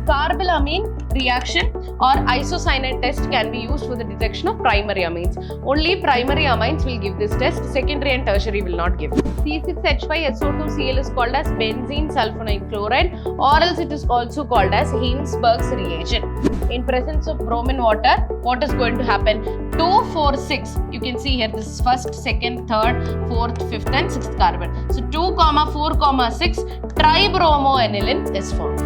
carbylamine reaction or isocyanate test can be used for the detection of primary amines. Only primary amines will give this test, secondary and tertiary will not give. C6H5SO2Cl is called as benzene sulfonide chloride, or else it is also called as Hinsberg's reagent. In presence of bromine water, what is going to happen? 2, 4, 6. You can see here, this is first, second, third, fourth, fifth and sixth carbon. So 2, 4, 6, tribromoaniline is formed.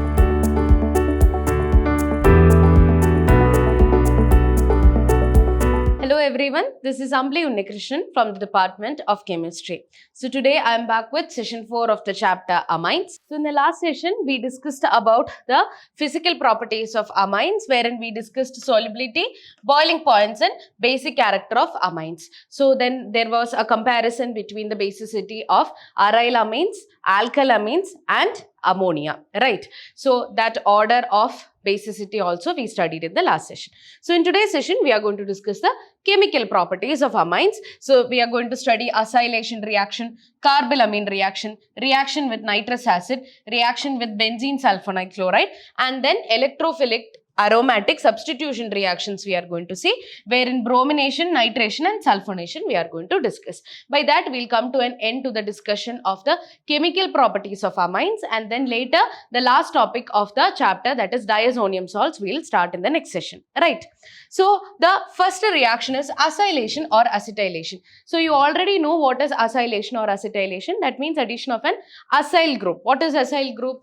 Hello everyone, this is Ambli Unnikrishnan from the Department of Chemistry. So today I am back with session 4 of the chapter Amines. So in the last session we discussed about the physical properties of amines, wherein we discussed solubility, boiling points and basic character of amines. So then there was a comparison between the basicity of aryl amines, alkylamines and ammonia, right? So that order of basicity also we studied in the last session. So in today's session we are going to discuss the chemical properties of amines. So we are going to study acylation reaction, carbylamine reaction, reaction with nitrous acid, reaction with benzene sulfonide chloride, and then electrophilic aromatic substitution reactions we are going to see, wherein bromination, nitration and sulfonation we are going to discuss. By that we will come to an end to the discussion of the chemical properties of amines, and then later the last topic of the chapter, that is diazonium salts, we will start in the next session, right? So the first reaction is acylation or acetylation. So you already know what is acylation or acetylation. That means addition of an acyl group. What is acyl group?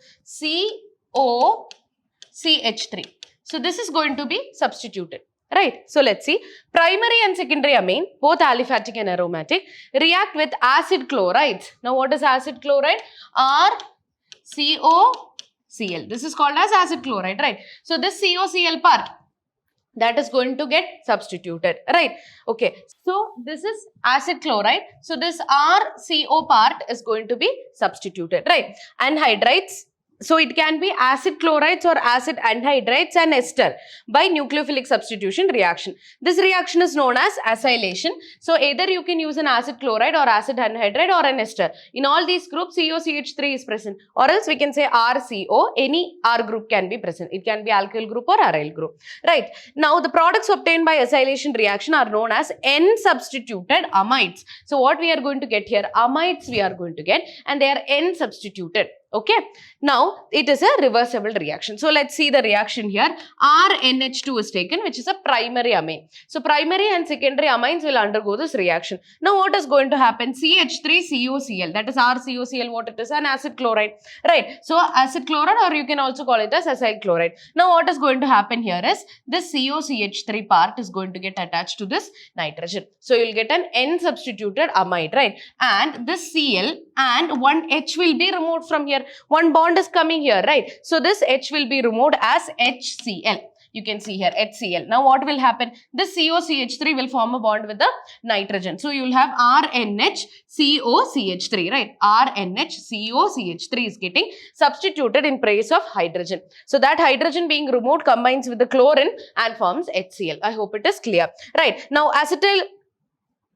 COCH3. So this is going to be substituted, right? So let's see. Primary and secondary amine, both aliphatic and aromatic, react with acid chlorides. Now what is acid chloride? RCOCl. This is called as acid chloride, right? So this COCl part, that is going to get substituted, right? Okay, so this is acid chloride. So this RCO part is going to be substituted, right? Anhydrides. So it can be acid chlorides or acid anhydrides and ester by nucleophilic substitution reaction. This reaction is known as acylation. So either you can use an acid chloride or acid anhydride or an ester. In all these groups, COCH3 is present, or else we can say RCO, any R group can be present. It can be alkyl group or aryl group, right? Now the products obtained by acylation reaction are known as N-substituted amides. So what we are going to get here? Amides we are going to get, and they are N-substituted. Okay, now it is a reversible reaction. So let's see the reaction here. RNH2 is taken, which is a primary amine. So primary and secondary amines will undergo this reaction. Now what is going to happen? CH3COCl, that is RCOCl, what it is? An acid chloride, right? So acid chloride, or you can also call it as acyl chloride. Now what is going to happen here is this COCH3 part is going to get attached to this nitrogen. So you will get an N-substituted amide, right? And this Cl and one H will be removed from here. One bond is coming here, right? So this H will be removed as HCl. You can see here HCl. Now what will happen? This COCH3 will form a bond with the nitrogen. So you will have RNHCOCH3, right? RNHCOCH3 is getting substituted in place of hydrogen. So that hydrogen being removed combines with the chlorine and forms HCl. I hope it is clear, right? Now acetyl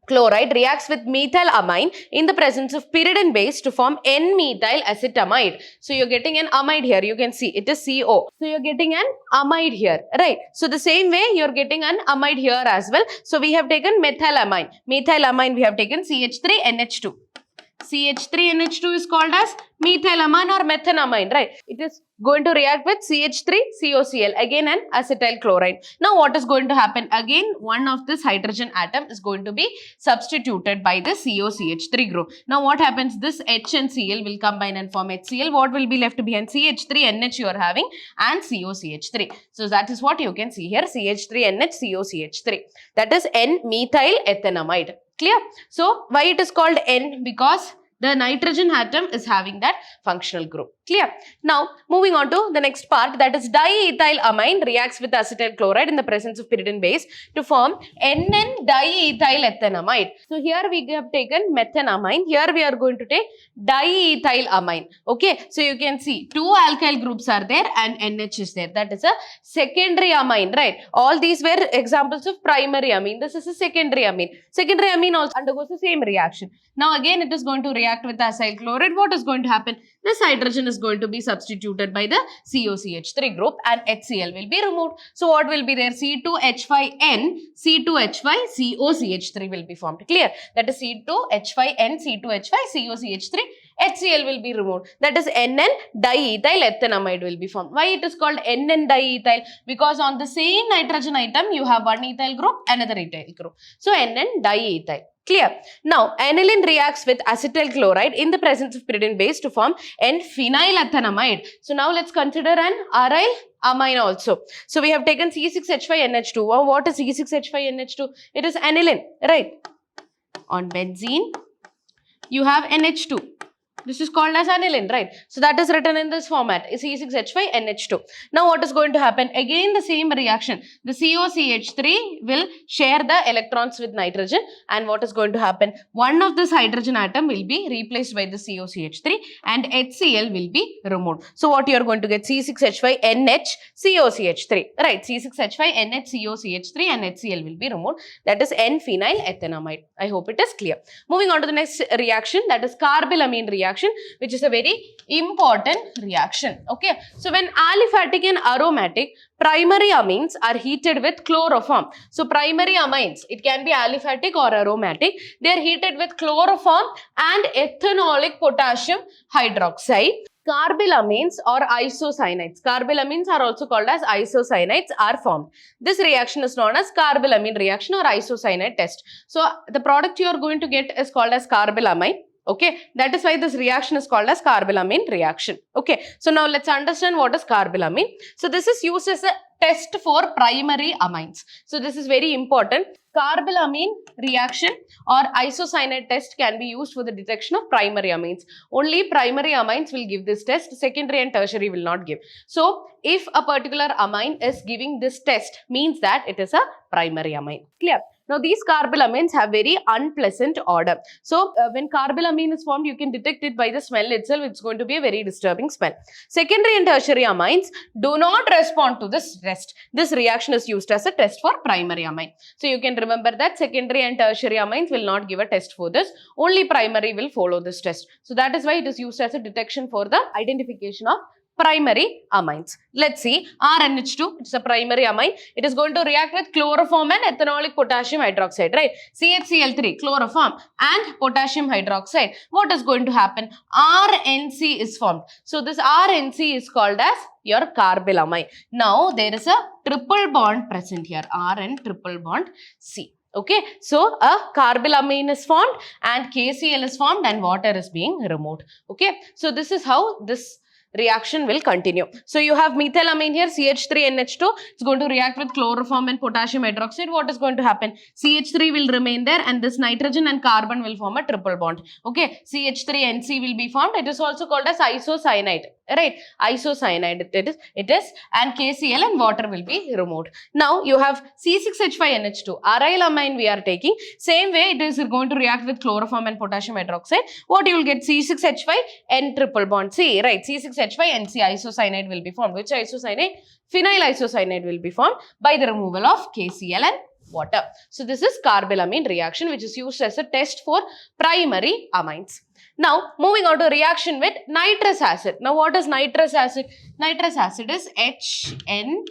chloride reacts with methylamine in the presence of pyridine base to form N-methyl acetamide. So you're getting an amide here. You can see it is CO. So you're getting an amide here, right? So the same way you're getting an amide here as well. So we have taken methylamine. Methylamine we have taken CH3NH2. CH3NH2 is called as methylamine or methanamine, right? It is going to react with CH3COCl, again an acetyl chloride. Now what is going to happen? Again, one of this hydrogen atom is going to be substituted by the COCH3 group. Now what happens? This H and Cl will combine and form HCl. What will be left behind? CH3NH you are having and COCH3. So that is what you can see here, CH3NH, COCH3. That is N-methyl ethanamide. Clear? So why it is called N? Because the nitrogen atom is having that functional group. Clear? Now, moving on to the next part, that is diethylamine reacts with acetyl chloride in the presence of pyridine base to form NN-diethylethanamide. So, here we have taken methanamine. Here we are going to take diethylamine. Okay. So, you can see two alkyl groups are there and NH is there. That is a secondary amine, right? All these were examples of primary amine. This is a secondary amine. Secondary amine also undergoes the same reaction. Now, again it is going to react react with acyl chloride, what is going to happen? This hydrogen is going to be substituted by the COCH3 group and HCl will be removed. So what will be there? C2H5N, C2H5, COCH3 will be formed. Clear? That is C2H5N, C2H5, COCH3, HCl will be removed. That is NN diethyl ethanamide will be formed. Why it is called NN diethyl? Because on the same nitrogen atom, you have one ethyl group, another ethyl group. So NN diethyl. Clear? Now, aniline reacts with acetyl chloride in the presence of pyridine base to form N-phenyl ethanamide. So now let's consider an aryl amine also. So we have taken C6H5NH2. Wow, what is C6H5NH2? It is aniline, right? On benzene, you have NH2. This is called as aniline, right? So that is written in this format, C6H5NH2. Now what is going to happen? Again the same reaction. The COCH3 will share the electrons with nitrogen, and what is going to happen? One of this hydrogen atom will be replaced by the COCH3 and HCl will be removed. So what you are going to get? C6H5NH COCH3, right? C6H5NH COCH3 and HCl will be removed. That is N-phenyl ethanamide. I hope it is clear. Moving on to the next reaction, that is carbylamine reaction, which is a very important reaction. Okay, so when aliphatic and aromatic primary amines are heated with chloroform. So primary amines, it can be aliphatic or aromatic. They are heated with chloroform and ethanolic potassium hydroxide. Carbylamines or isocyanates. Carbylamines are also called as isocyanates are formed. This reaction is known as carbylamine reaction or isocyanate test. So the product you are going to get is called as carbylamine. Okay, that is why this reaction is called as carbylamine reaction. Okay, so now let's understand what is carbylamine. So this is used as a test for primary amines. So this is very important. Carbylamine reaction or isocyanate test can be used for the detection of primary amines. Only primary amines will give this test, secondary and tertiary will not give. So if a particular amine is giving this test, means that it is a primary amine. Clear? Now these carbylamines have very unpleasant odor. So when carbylamine is formed, you can detect it by the smell itself. It's going to be a very disturbing smell. Secondary and tertiary amines do not respond to this test. This reaction is used as a test for primary amine. So you can remember that secondary and tertiary amines will not give a test for this. Only primary will follow this test. So that is why it is used as a detection for the identification of primary amines. Let's see, RNH2, it's a primary amine. It is going to react with chloroform and ethanolic potassium hydroxide, right? CHCl3, chloroform and potassium hydroxide. What is going to happen? RNC is formed. So this RNC is called as your carbylamine. Now there is a triple bond present here, R and triple bond C. Okay, so a carbylamine is formed and KCl is formed and water is being removed. Okay, so this is how this reaction will continue. So you have methylamine here, CH3NH2. It's going to react with chloroform and potassium hydroxide. What is going to happen? CH3 will remain there and this nitrogen and carbon will form a triple bond. Okay, CH3NC will be formed. It is also called as isocyanide, right? Isocyanide it is and KCl and water will be removed. Now you have C6H5NH2. Aryl amine we are taking. Same way it is going to react with chloroform and potassium hydroxide. What you will get? C6H5N triple bond C, right? C6H5NC isocyanide will be formed. Which isocyanide? Phenyl isocyanide will be formed by the removal of KCl and water. So this is carbylamine reaction which is used as a test for primary amines. Now moving on to reaction with nitrous acid. Now what is nitrous acid? Nitrous acid is HNO2.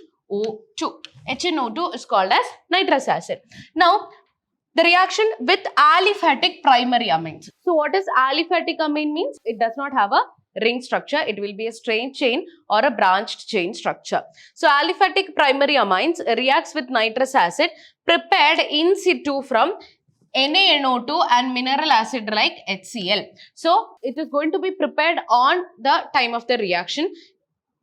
HNO2 is called as nitrous acid. Now the reaction with aliphatic primary amines. So what is aliphatic amine means? It does not have a ring structure. It will be a straight chain or a branched chain structure. So aliphatic primary amines reacts with nitrous acid prepared in situ from NaNO2 and mineral acid like HCl. So it is going to be prepared on the time of the reaction,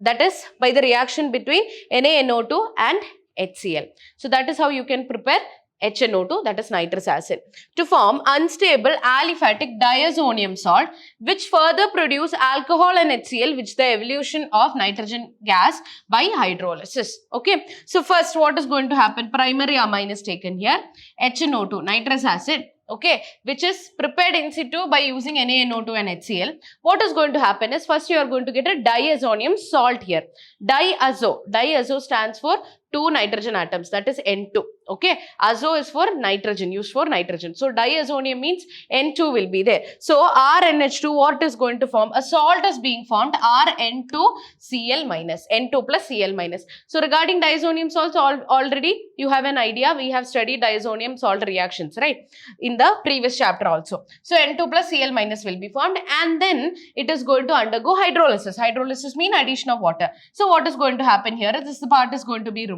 that is by the reaction between NaNO2 and HCl. So that is how you can prepare HNO2, that is nitrous acid, to form unstable aliphatic diazonium salt, which further produce alcohol and HCl, which the evolution of nitrogen gas by hydrolysis. Okay, so first what is going to happen? Primary amine is taken here, HNO2, nitrous acid, okay, which is prepared in situ by using NaNO2 and HCl. What is going to happen is first you are going to get a diazonium salt here. Diazo stands for two nitrogen atoms, that is N2. Okay, azo is for nitrogen, used for nitrogen. So diazonium means N2 will be there. So RNH2, what is going to form? A salt is being formed, RN2Cl minus, N2 plus Cl minus. So regarding diazonium salts, already you have an idea. We have studied diazonium salt reactions, right, in the previous chapter also. So N2 plus Cl minus will be formed, and then it is going to undergo hydrolysis. Hydrolysis means addition of water. So what is going to happen here? This part is going to be removed.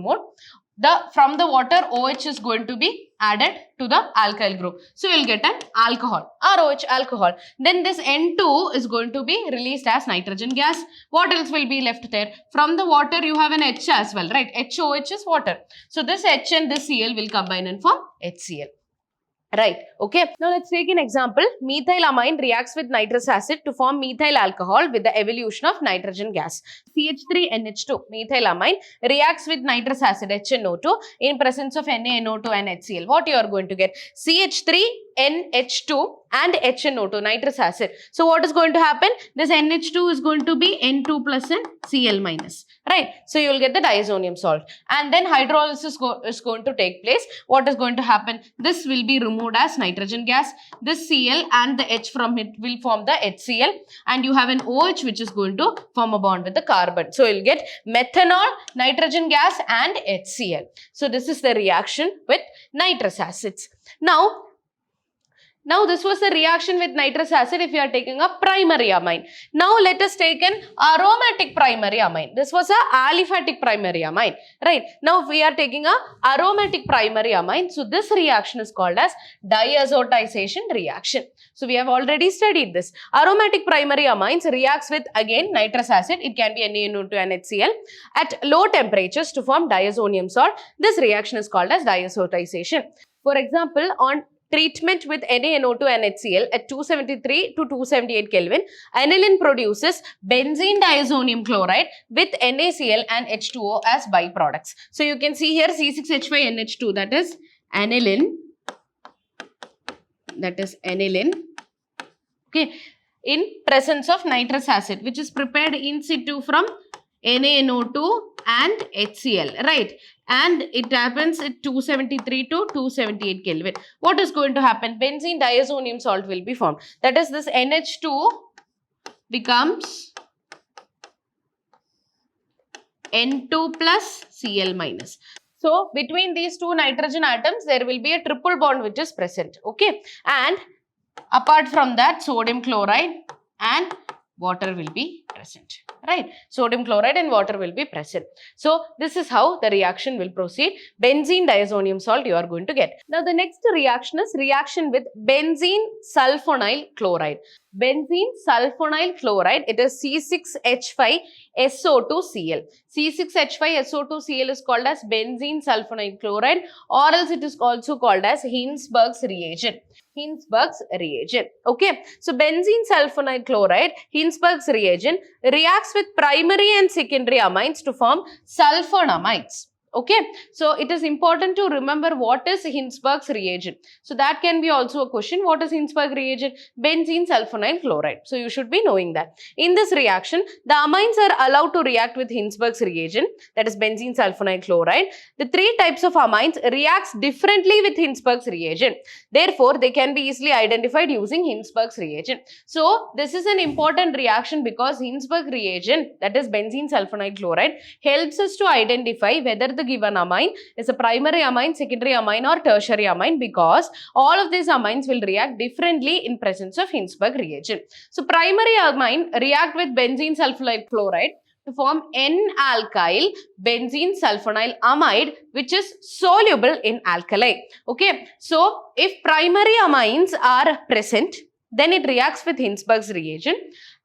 From the water, OH is going to be added to the alkyl group. So you will get an alcohol, ROH, alcohol. Then this N2 is going to be released as nitrogen gas. What else will be left there? From the water, you have an H as well, right? HOH is water. So this H and this Cl will combine and form HCl. Right, okay. Now let's take an example. Methylamine reacts with nitrous acid to form methyl alcohol with the evolution of nitrogen gas. CH3NH2, methylamine, reacts with nitrous acid HNO2 in presence of NaNO2 and HCl. What you are going to get? CH3NH2 and HNO2, nitrous acid. So what is going to happen? This NH2 is going to be N2 plus and Cl minus. Right, so you will get the diazonium salt, and then hydrolysis is going to take place. What is going to happen? This will be removed as nitrogen gas. This Cl and the H from it will form the HCl, and you have an OH which is going to form a bond with the carbon. So you will get methanol, nitrogen gas and HCl. So this is the reaction with nitrous acids. Now this was the reaction with nitrous acid if you are taking a primary amine. Now let us take an aromatic primary amine. This was a aliphatic primary amine, right? Now we are taking a aromatic primary amine. So this reaction is called as diazotization reaction. So we have already studied this. Aromatic primary amines reacts with again nitrous acid. It can be NaNO2 and HCl at low temperatures to form diazonium salt. This reaction is called as diazotization. For example, on treatment with NaNO2 and HCl at 273 to 278 Kelvin, aniline produces benzene diazonium chloride with NaCl and H2O as byproducts. So you can see here C6H5NH2, that is aniline, okay, in presence of nitrous acid, which is prepared in situ from NaNO2 and HCl, right? And it happens at 273 to 278 Kelvin. What is going to happen? Benzene diazonium salt will be formed. That is, this NH2 becomes N2 plus Cl minus. So between these two nitrogen atoms, there will be a triple bond which is present. Okay. And apart from that, sodium chloride and water will be present, right? Sodium chloride and water will be present. So this is how the reaction will proceed. Benzene diazonium salt you are going to get. Now the next reaction is reaction with benzene sulfonyl chloride. Benzene sulfonyl chloride, it is C6H5SO2Cl. C6H5SO2Cl is called as benzene sulfonyl chloride, or else it is also called as Hinsberg's reagent. Hinsberg's reagent. Okay. So benzene sulfonyl chloride, Hinsberg's reagent, reacts with primary and secondary amines to form sulfonamides. Okay. So it is important to remember what is Hinsberg's reagent. So that can be also a question. What is Hinsberg reagent? Benzene sulfonyl chloride. So you should be knowing that. In this reaction, the amines are allowed to react with Hinsberg's reagent, that is benzene sulfonyl chloride. The three types of amines reacts differently with Hinsberg's reagent. Therefore, they can be easily identified using Hinsberg's reagent. So this is an important reaction because Hinsberg reagent, that is benzene sulfonyl chloride, helps us to identify whether the given amine is a primary amine, secondary amine or tertiary amine, because all of these amines will react differently in presence of Hinsberg reagent. So primary amine react with benzene sulfonyl chloride to form N-alkyl benzene sulfonyl amide, which is soluble in alkali. Okay, so if primary amines are present, then it reacts with Hinsberg's reagent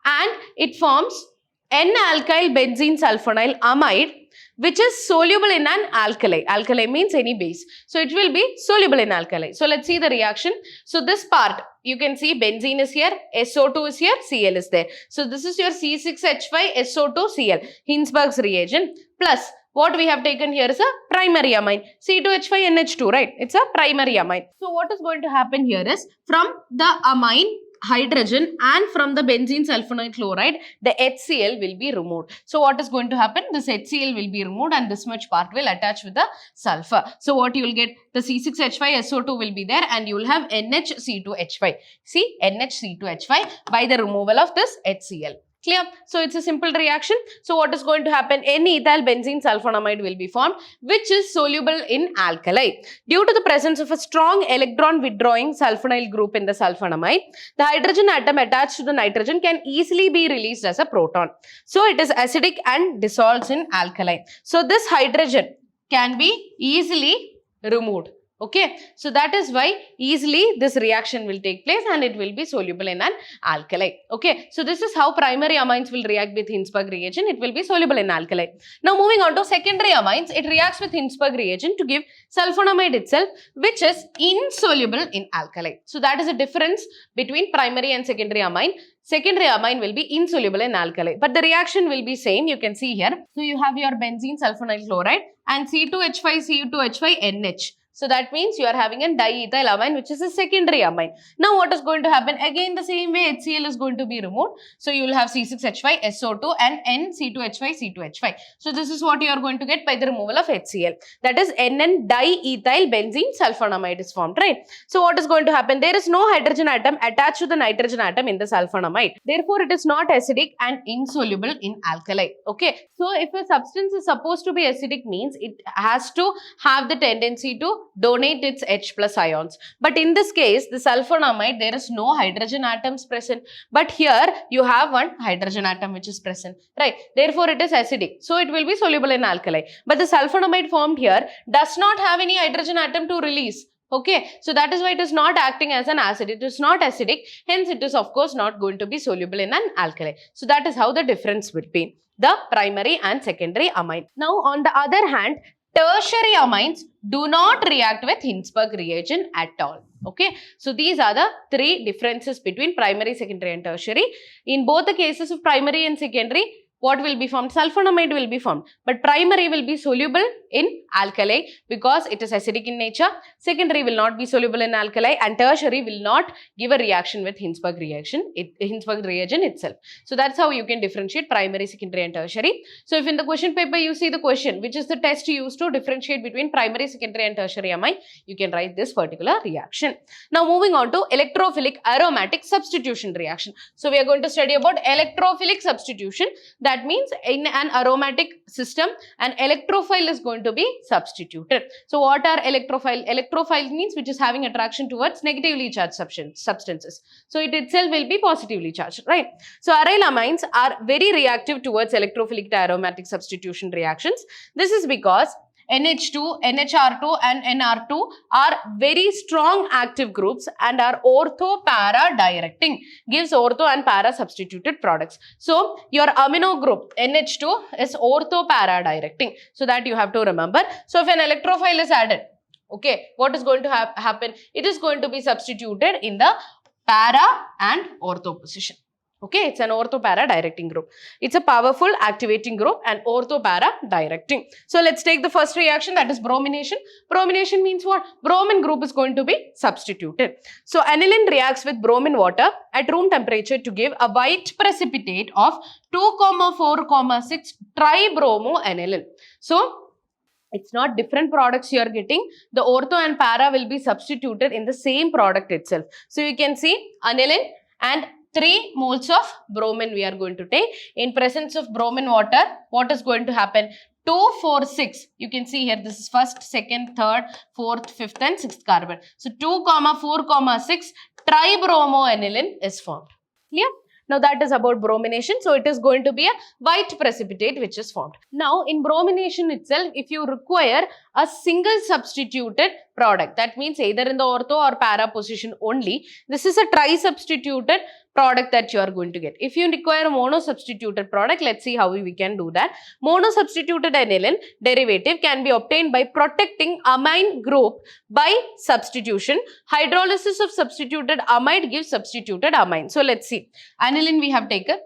and it forms N-alkyl benzene sulfonyl amide, which is soluble in an alkali. Alkali means any base. So it will be soluble in alkali. So let's see the reaction. So this part, you can see benzene is here, SO2 is here, Cl is there. So this is your C6H5SO2Cl, Hinsberg's reagent, plus what we have taken here is a primary amine, C2H5NH2, right? It's a primary amine. So what is going to happen here is, from the amine hydrogen and from the benzene sulfonyl chloride, the HCl will be removed. So what is going to happen? This HCl will be removed and this much part will attach with the sulfur. So what you will get? The C6H5SO2 will be there and you will have NHC2H5. See, NHC2H5 by the removal of this HCl. Clear? So it's a simple reaction. So what is going to happen? N-ethyl benzene sulfonamide will be formed, which is soluble in alkali. Due to the presence of a strong electron withdrawing sulfonyl group in the sulfonamide, the hydrogen atom attached to the nitrogen can easily be released as a proton. So it is acidic and dissolves in alkali. So this hydrogen can be easily removed. Okay, so that is why easily this reaction will take place and it will be soluble in an alkali. Okay, so this is how primary amines will react with Hinsberg reagent. It will be soluble in alkali. Now moving on to secondary amines, it reacts with Hinsberg reagent to give sulfonamide itself, which is insoluble in alkali. So that is a difference between primary and secondary amine. Secondary amine will be insoluble in alkali, but the reaction will be same. You can see here. So you have your benzene sulfonyl chloride and C2H5, C2H5, NH. So that means you are having a diethyl amine, which is a secondary amine. Now what is going to happen? Again the same way HCl is going to be removed. So you will have C6H5SO2 and NC2H5, C2H5. So this is what you are going to get by the removal of HCl. That is NN diethyl benzene sulfonamide is formed, right? So what is going to happen? There is no hydrogen atom attached to the nitrogen atom in the sulfonamide. Therefore it is not acidic and insoluble in alkali. Okay. So if a substance is supposed to be acidic, means it has to have the tendency to donate its H plus ions. But in this case, the sulfonamide, there is no hydrogen atoms present. But here you have one hydrogen atom which is present, right? Therefore, it is acidic. So it will be soluble in alkali. But the sulfonamide formed here does not have any hydrogen atom to release. Okay, so that is why it is not acting as an acid. It is not acidic. Hence, it is of course not going to be soluble in an alkali. So that is how the difference would be. The primary and secondary amine. Now, on the other hand, tertiary amines do not react with Hinsberg reagent at all. Okay, so these are the three differences between primary, secondary and tertiary. In both the cases of primary and secondary, what will be formed? Sulfonamide will be formed. But primary will be soluble in alkali because it is acidic in nature. Secondary will not be soluble in alkali and tertiary will not give a reaction with Hinsberg reagent itself. So that's how you can differentiate primary, secondary and tertiary. So if in the question paper you see the question, which is the test used to differentiate between primary, secondary and tertiary amine, you can write this particular reaction. Now moving on to electrophilic aromatic substitution reaction. So we are going to study about electrophilic substitution. That means in an aromatic system, an electrophile is going to be substituted. So what are electrophile? Electrophile means which is having attraction towards negatively charged substances. So it itself will be positively charged, right? So aryl amines are very reactive towards electrophilic aromatic substitution reactions. This is because NH2, NHR2 and NR2 are very strong active groups and are ortho-para directing, gives ortho and para substituted products. So your amino group NH2 is ortho-para directing. So that you have to remember. So if an electrophile is added, okay, what is going to happen? It is going to be substituted in the para and ortho position. Okay, it's an ortho-para directing group. It's a powerful activating group and ortho-para directing. So let's take the first reaction, that is bromination. Bromination means what? Bromine group is going to be substituted. So aniline reacts with bromine water at room temperature to give a white precipitate of 2,4,6 tribromoaniline. So it's not different products you are getting. The ortho and para will be substituted in the same product itself. So you can see aniline and 3 moles of bromine we are going to take. In presence of bromine water, what is going to happen? 2, 4, 6. You can see here, this is first, second, third, fourth, fifth and sixth carbon. So 2, 4, 6 tribromoaniline is formed. Clear? Now that is about bromination. So it is going to be a white precipitate which is formed. Now in bromination itself, if you require a single substituted product, that means either in the ortho or para position only, this is a tri-substituted product that you are going to get. If you require a mono-substituted product, let's see how we can do that. Mono-substituted aniline derivative can be obtained by protecting amine group by substitution. Hydrolysis of substituted amide gives substituted amine. So let's see. Aniline we have taken.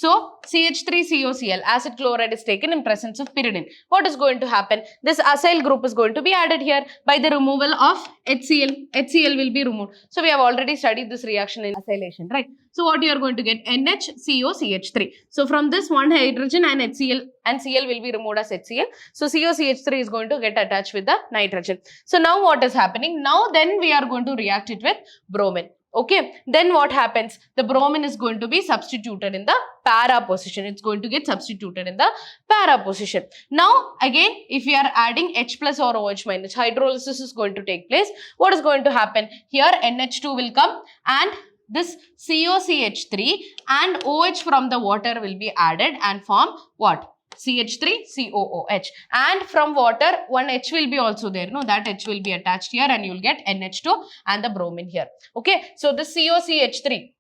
So CH3COCl, acid chloride is taken in presence of pyridine. What is going to happen? This acyl group is going to be added here by the removal of HCl. HCl will be removed. So we have already studied this reaction in acylation, right? So what you are going to get? NHCOCH3. So from this one hydrogen and HCl and Cl will be removed as HCl. So COCH3 is going to get attached with the nitrogen. So now what is happening? Now then we are going to react it with bromine. Okay, then what happens? The bromine is going to be substituted in the para position. It's going to get substituted in the para position. Now, again, if we are adding H plus or OH minus, hydrolysis is going to take place. What is going to happen? Here NH2 will come and this COCH3 and OH from the water will be added and form what? CH3COOH, and from water one H will be also there. No, that H will be attached here and you will get NH2 and the bromine here. Okay, so the COCH3.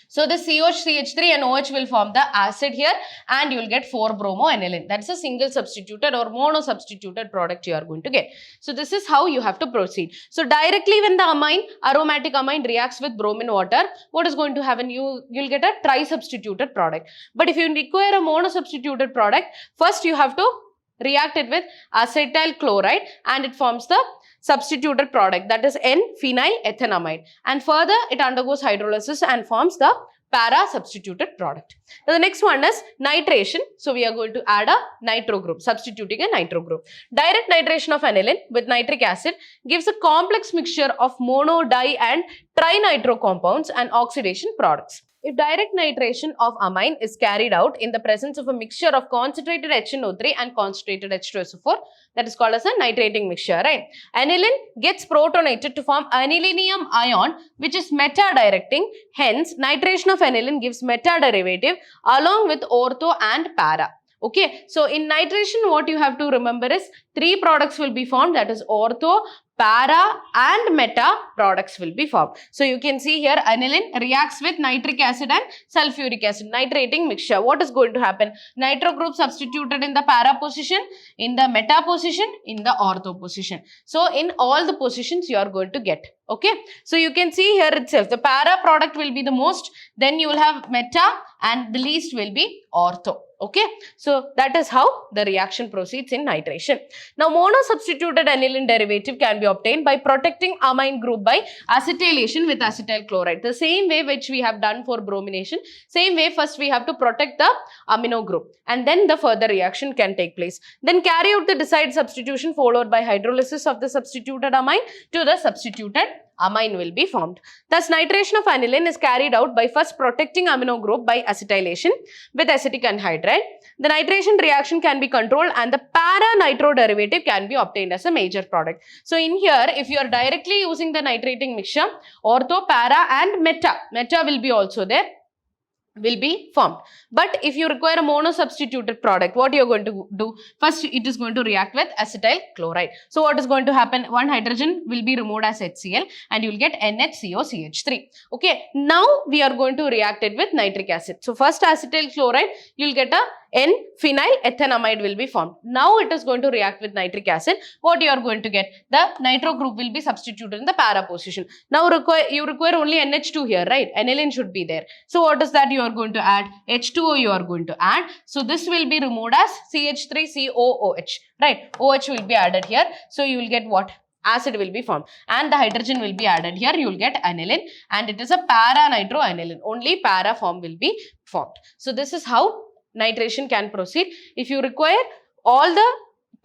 So the COCH3 and OH will form the acid here and you will get 4-bromoaniline. That is a single substituted or mono-substituted product you are going to get. So this is how you have to proceed. So directly when the aromatic amine reacts with bromine water, what is going to happen? You will get a tri-substituted product. But if you require a mono-substituted product, first you have to react it with acetyl chloride and it forms the substituted product, that is N-phenylethanamide, and further it undergoes hydrolysis and forms the para substituted product. Now the next one is nitration. So we are going to add a nitro group, substituting a nitro group. Direct nitration of aniline with nitric acid gives a complex mixture of mono, di and trinitro compounds and oxidation products. If direct nitration of amine is carried out in the presence of a mixture of concentrated HNO3 and concentrated H2SO4, that is called as a nitrating mixture, right? Aniline gets protonated to form anilinium ion, which is meta-directing. Hence, nitration of aniline gives meta-derivative along with ortho and para. Okay, so in nitration, what you have to remember is 3 products will be formed, that is ortho, para and meta products will be formed. So you can see here aniline reacts with nitric acid and sulfuric acid, nitrating mixture. What is going to happen? Nitro group substituted in the para position, in the meta position, in the ortho position. So in all the positions you are going to get. Okay, so you can see here itself the para product will be the most, then you will have meta and the least will be ortho. Okay, so that is how the reaction proceeds in nitration. Now mono-substituted aniline derivative can be obtained by protecting amine group by acetylation with acetyl chloride. The same way which we have done for bromination, same way first we have to protect the amino group and then the further reaction can take place. Then carry out the desired substitution followed by hydrolysis of the substituted amine to the substituted amine will be formed. Thus, nitration of aniline is carried out by first protecting amino group by acetylation with acetic anhydride. The nitration reaction can be controlled and the para-nitro derivative can be obtained as a major product. So, in here, if you are directly using the nitrating mixture, ortho, para and meta will be also there, will be formed. But if you require a mono-substituted product, what you are going to do? First, it is going to react with acetyl chloride. So, what is going to happen? One hydrogen will be removed as HCl and you will get NHCOCH3. Okay, now we are going to react it with nitric acid. So, first acetyl chloride, you will get a N-phenylethanamide will be formed. Now it is going to react with nitric acid. What you are going to get? The nitro group will be substituted in the para position. Now you require only NH2 here, right? Aniline should be there. So what is that you are going to add? H2O you are going to add. So this will be removed as CH3COOH, right? OH will be added here. So you will get what? Acid will be formed and the hydrogen will be added here. You will get aniline and it is a para-nitroaniline. Only para form will be formed. So this is how nitration can proceed. If you require all the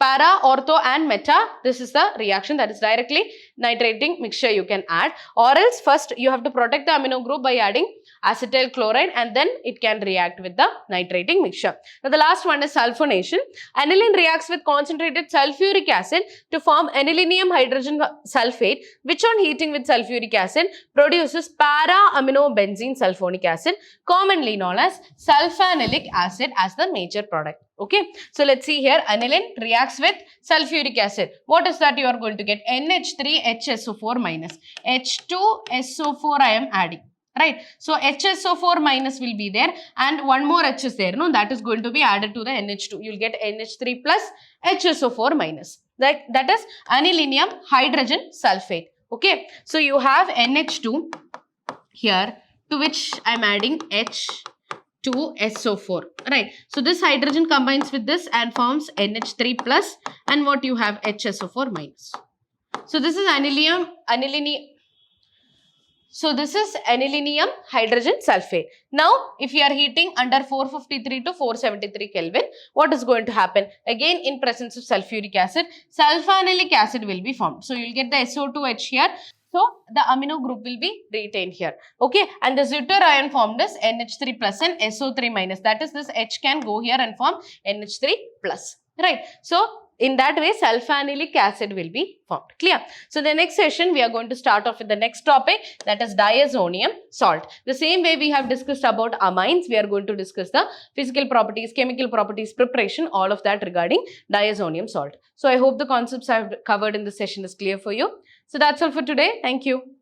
para, ortho and meta, this is the reaction, that is directly nitrating mixture you can add, or else first you have to protect the amino group by adding acetyl chloride and then it can react with the nitrating mixture. Now the last one is sulfonation. Aniline reacts with concentrated sulfuric acid to form anilinium hydrogen sulfate, which on heating with sulfuric acid produces para-aminobenzene sulfonic acid, commonly known as sulfanilic acid, as the major product. Okay, so let's see here, aniline reacts with sulfuric acid. What is that you are going to get? NH3HSO4 minus. H2SO4 I am adding. Right, so HSO4 minus will be there and one more H is there, no, that is going to be added to the NH2. You will get NH3 plus HSO4 minus. That is anilinium hydrogen sulfate. Okay, so you have NH2 here, to which I am adding H2 2SO4, right? So this hydrogen combines with this and forms NH3 plus, and what you have HSO4 minus. So this is anilinium hydrogen sulfate. Now, if you are heating under 453 to 473 Kelvin, what is going to happen? Again, in presence of sulfuric acid, sulfanilic acid will be formed. So, you will get the SO2H here. So, the amino group will be retained here. Okay, and the zither ion formed is NH3 plus and SO3 minus. That is, this H can go here and form NH3 plus. Right. So, in that way, sulfanilic acid will be formed. Clear? So, the next session, we are going to start off with the next topic, that is diazonium salt. The same way we have discussed about amines, we are going to discuss the physical properties, chemical properties, preparation, all of that regarding diazonium salt. So, I hope the concepts I have covered in this session is clear for you. So, that's all for today. Thank you.